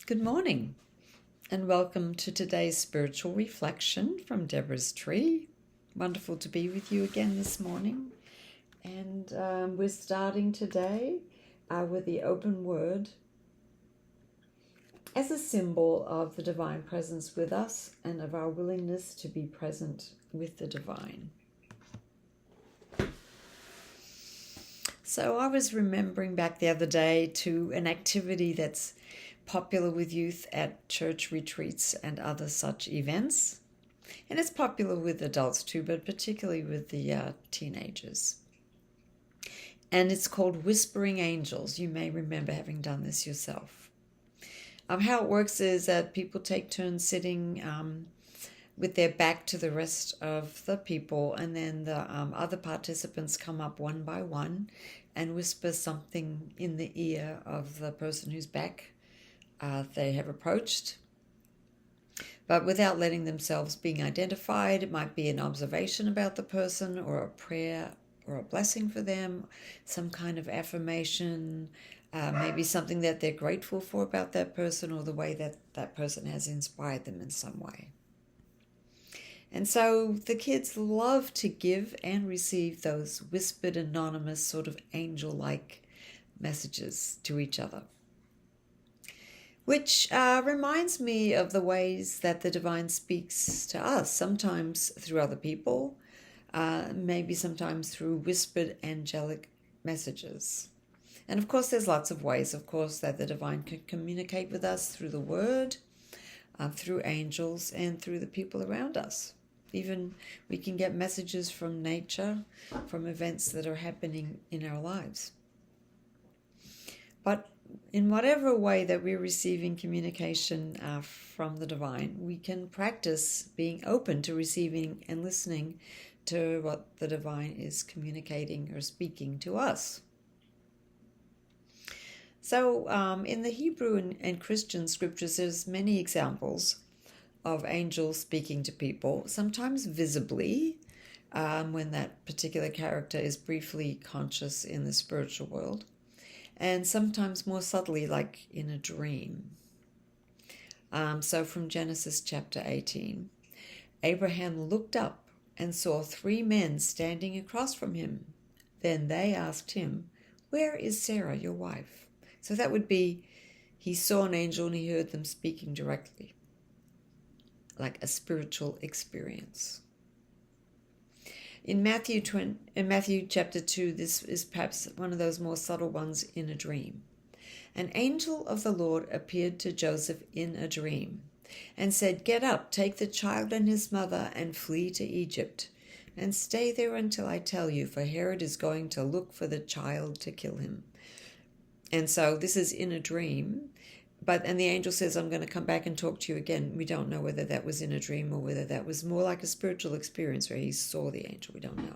Good morning, and welcome to today's spiritual reflection from Deborah's Tree. Wonderful to be with you again this morning. And we're starting today with the open word as a symbol of the divine presence with us and of our willingness to be present with the divine. So I was remembering back the other day to an activity that's popular with youth at church retreats and other such events. And it's popular with adults too, but particularly with the teenagers. And it's called Whispering Angels. You may remember having done this yourself. How it works is that people take turns sitting with their back to the rest of the people, and then the other participants come up one by one and whisper something in the ear of the person whose back they have approached, but without letting themselves being identified. It might be an observation about the person, or a prayer or a blessing for them, some kind of affirmation, maybe something that they're grateful for about that person, or the way that that person has inspired them in some way. And so the kids love to give and receive those whispered, anonymous, sort of angel-like messages to each other. Which reminds me of the ways that the divine speaks to us, sometimes through other people, maybe sometimes through whispered angelic messages. And of course, there's lots of ways, of course, that the divine can communicate with us through the word, through angels, and through the people around us. Even we can get messages from nature, from events that are happening in our lives. But in whatever way that we're receiving communication from the divine, we can practice being open to receiving and listening to what the divine is communicating or speaking to us. So in the Hebrew and Christian scriptures, there's many examples of angels speaking to people, sometimes visibly, when that particular character is briefly conscious in the spiritual world, and sometimes more subtly, like in a dream. So from Genesis chapter 18, Abraham looked up and saw 3 men standing across from him. Then they asked him, "Where is Sarah, your wife?" So that would be, he saw an angel and he heard them speaking directly, like a spiritual experience. In Matthew chapter 2, this is perhaps one of those more subtle ones, in a dream. An angel of the Lord appeared to Joseph in a dream and said, "Get up, take the child and his mother and flee to Egypt, and stay there until I tell you, for Herod is going to look for the child to kill him." And so this is in a dream. And the angel says, "I'm going to come back and talk to you again." We don't know whether that was in a dream or whether that was more like a spiritual experience where he saw the angel. We don't know.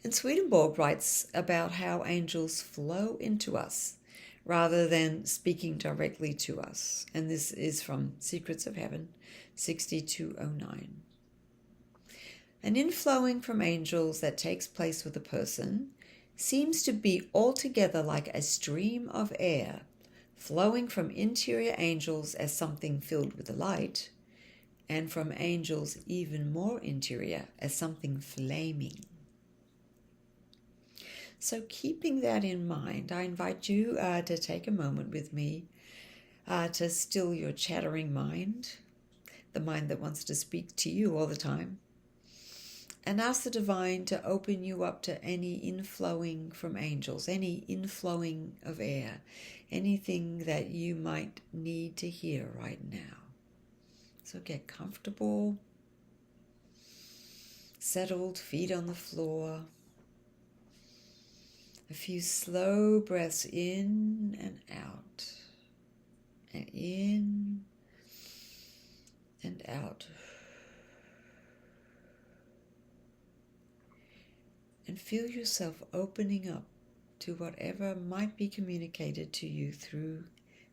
And Swedenborg writes about how angels flow into us rather than speaking directly to us. And this is from Secrets of Heaven, 6209. An inflowing from angels that takes place with a person seems to be altogether like a stream of air, flowing from interior angels as something filled with light, and from angels even more interior as something flaming. So keeping that in mind, I invite you to take a moment with me to still your chattering mind, the mind that wants to speak to you all the time, and ask the divine to open you up to any inflowing from angels, any inflowing of air, anything that you might need to hear right now. So get comfortable, settled, feet on the floor. A few slow breaths in and out, and in and out. And feel yourself opening up to whatever might be communicated to you through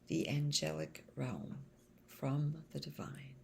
the angelic realm from the divine.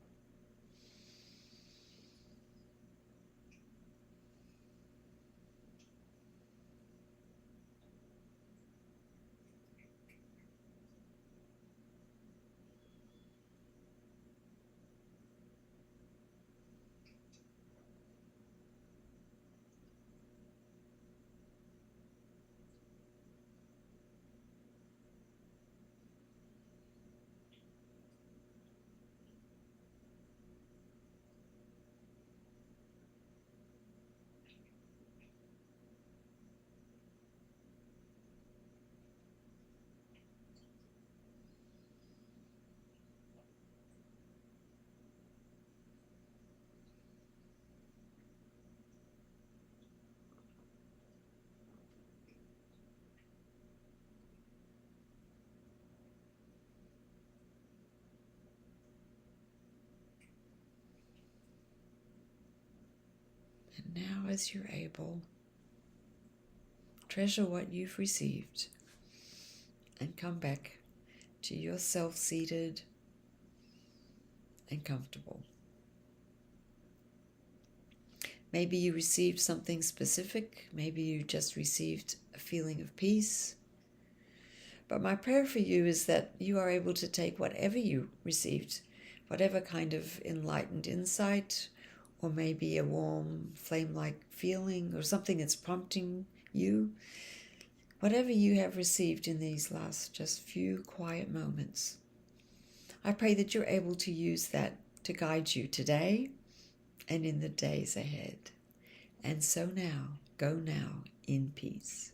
And now, as you're able, treasure what you've received and come back to yourself seated and comfortable. Maybe you received something specific. Maybe you just received a feeling of peace. But my prayer for you is that you are able to take whatever you received, whatever kind of enlightened insight, or maybe a warm, flame-like feeling, or something that's prompting you, whatever you have received in these last just few quiet moments. I pray that you're able to use that to guide you today and in the days ahead. And so now, go now in peace.